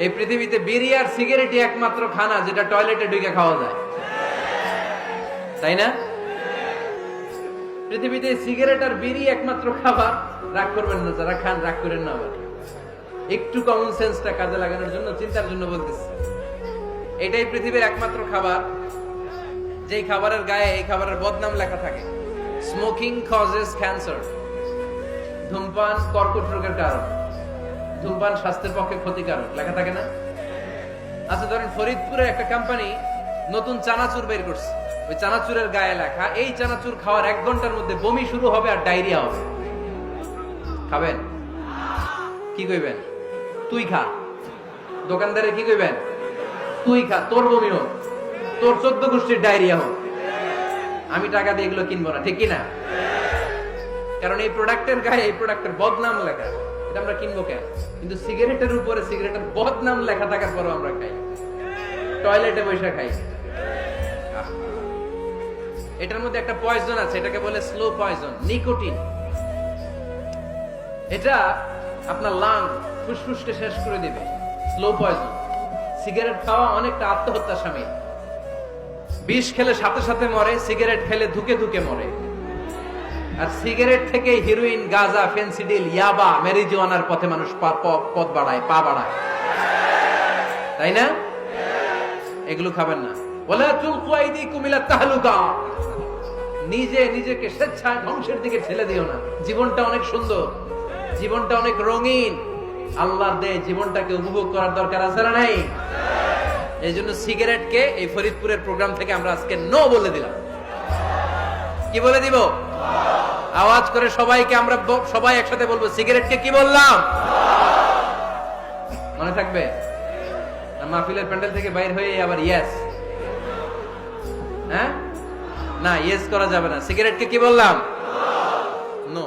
এই পৃথিবীতে বিড়ি আর সিগারেটই একমাত্র খানা যেটা টয়লেটে ঢুকে খাওয়া যায়, তাই না? পৃথিবীতে সিগারেট আর বিড়ি একমাত্র খাবার। রাগ করবেন না, যারা খান রাগ করেন না, আবার একটু কমন সেন্সটা কাজে লাগানোর জন্য, চিন্তার জন্য বলতেছি। এটাই পৃথিবীর একমাত্র খাবার যেই খাবারের গায়ে এই খাবারের বদনাম লেখা থাকে, স্মোকিং কজেস ক্যান্সার। ধূমপান কর্কট রোগের কারণ, ধূমপান স্বাস্থ্যের পক্ষে ক্ষতিকারক লেখা থাকে না? আচ্ছা ধরেন ফরিদপুরের একটা কোম্পানি নতুন চানাচুর বের করছে, ওই চানাচুরের গায়ে লেখা এই চানাচুর খাওয়ার 1 ঘন্টার মধ্যে বমি শুরু হবে আর ডায়রিয়া হবে। খাবেন? কি কইবেন? তুই খা। দোকানদারে কি কইবেন? তুই খা, তোর বমি হোক, তোর 14 গোষ্ঠীর ডায়রিয়া হোক, আমি টাকা দিয়ে এগুলো কিনবো না, ঠিক কিনা? কারণ এই প্রোডাক্টের গায়ে এই প্রোডাক্টের বদনাম লেখা, এটা আমরা কিনবো কেন? কিন্তু সিগারেটের উপরে সিগারেটের বদনাম লেখা থাকার পরও আমরা খাই, টয়লেটে বসে খাই। এটার মধ্যে একটা পয়জন আছে, এটাকে বলে স্লো পয়জন, নিকোটিন। এটা আপনার লাং ফুসফুসকে শেষ করে দিবে, স্লো পয়জন। সিগারেট খাওয়া অনেকটা আত্মহত্যা শামিল। বিষ খেলে সাথে সাথে মরে, সিগারেট খেলে ধুকে ধুকে মরে। আর সিগারেট থেকে হিরোইন, গাঁজা, ফেন্সিডিল, ইয়াবা, ম্যারিজুয়ানার পথে মানুষ পথ বাড়ায়, পা বাড়ায়, তাই না? এগুলো খাবেন না। ওয়ালা তুলকু আইদিকুম ইলা তাহলুকা, নিজে নিজেকে স্বেচ্ছায় ধ্বংসের দিকে ঠেলে দিও না। জীবনটা অনেক সুন্দর, জীবনটা অনেক রঙিন, আল্লাহর দেয় জীবনটাকে উপভোগ করার দরকার আছে না নাই? এই জন্য সিগারেটকে এই ফরিদপুরের প্রোগ্রাম থেকে আমরা আজকে নো বলে দিলাম। কি বলে দিব? আওয়াজ করে সবাইকে আমরা সবাই একসাথে বলবো, সিগারেটকে কি বললাম? মনে থাকবে? মাহফিলের প্যান্ডেল থেকে বাইর হয়ে আবার ইয়েস, হ্যাঁ না, ইয়েস করা যাবে না। সিগারেটকে কি বললাম? নো।